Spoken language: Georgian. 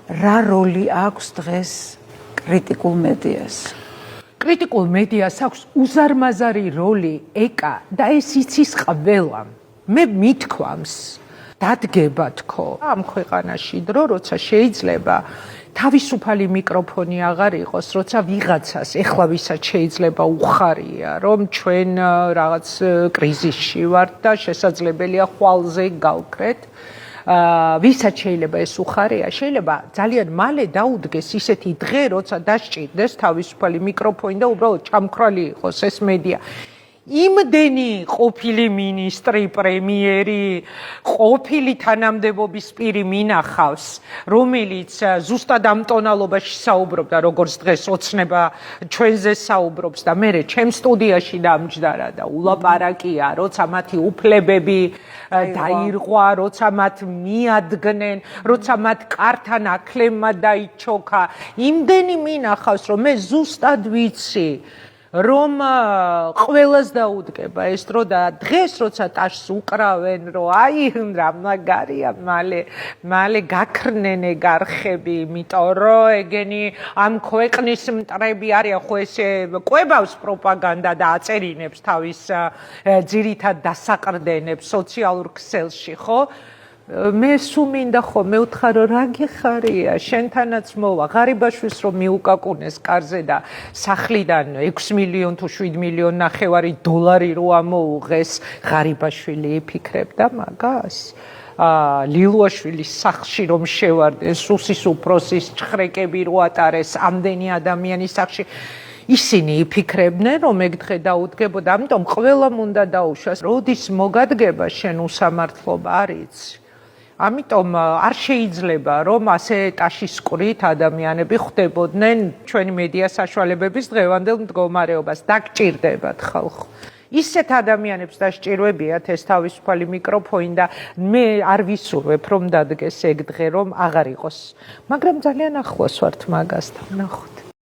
რა როლი აქვს დღეს კრიტიკულ მედიას? კრიტიკულ მედიას აქვს უზარმაზარი როლი ეკა და ეს იცის ყველამ. მე მithქვამს დადგება თქო ამ ქვეყანაში დრო, როცა შეიძლება თავისუფალი მიკროფონი აღარ იყოს, როცა ვიღაცას ეხლა ვისაც შეიძლება უხარია, რომ ჩვენ რაღაც კრიზისში ვართ და შესაძლებელია ხვალზე გავკრეთ. ვისაც შეიძლება ეს უხარია, შეიძლება ძალიან მალე დაუდგეს ისეთი დღე, როცა დასჭირდეს თავისუფალი მიკროფონი და უბრალოდ ჩამქრალი იყოს ეს მედია. იმდენი ყოფილი მინისტრი, პრემიერი, ყოფილი თანამდებობის პირი მინახავს, რომელიც ზუსტად ამ ტონალობაში საუბრობდა, როგორც დღეს ოცნება ჩვენზე საუბრობს და მე ჩემ სტუდიაში დამჯდარა და ულაპარაკია, როცა მათი უფლებები დაირღვა, როცა მათ მიადგნენ, როცა მათ კართან აქლემმა დაიჩოქა. იმდენი მინახავს, რომ მე ზუსტად ვიცი, რომ ყველას დაუდგება ეს დრო და დღეს როცა ტაშს უკრავენ, რომ აი რა მაგარია, მალე გაქრნენ ეგ არხები, იმიტომ რომ ეგენი ამ ქვეყნის მტრები არიან, ხო ესე კვებავს პროპაგანდა და აწერინებს თავის ძირითად დასაყრდენებს სოციალურ ქსელში, ხო? მე სულ მინდა ხო მევთხარო რა გიხარია, შენთანაც მოვა ღარიბაშვილს რომ მიუკაკუნეს კარზე და სახლიდან 6 მილიონ თუ 7 მილიონ ნახევარი დოლარი რო ამოუღეს, ღარიბაშვილი იფიქრებდა მაგას? ლილუაშვილის სახლში რომ შევარდეს, სუსის უფროსის ჭხრეკები რო ატარეს ამდენი ადამიანის სახლში, ისინი იფიქრებდნენ, რომ ეგ დღე დაუდგებოდა, ამიტომ ყველამ უნდა დაუშვას, როდის მოგადგება შენ უსამართლობა, არ იცი. ამიტომ არ შეიძლება რომ ასე ტაშისკვრით ადამიანები ხვდებოდნენ ჩვენი მედია საშუალებების დღევანდელ მდგომარეობას. დაგჭირდებათ ხალხო. ისეთ ადამიანებს დასჭირვებიათ ეს თავისუფალი მიკროფონი და მე არ ვისურვებ რომ დადგეს ეგ დღე რომ აღარ იყოს. მაგრამ ძალიან ახლოს ვართ მაგასთან, ნახოთ.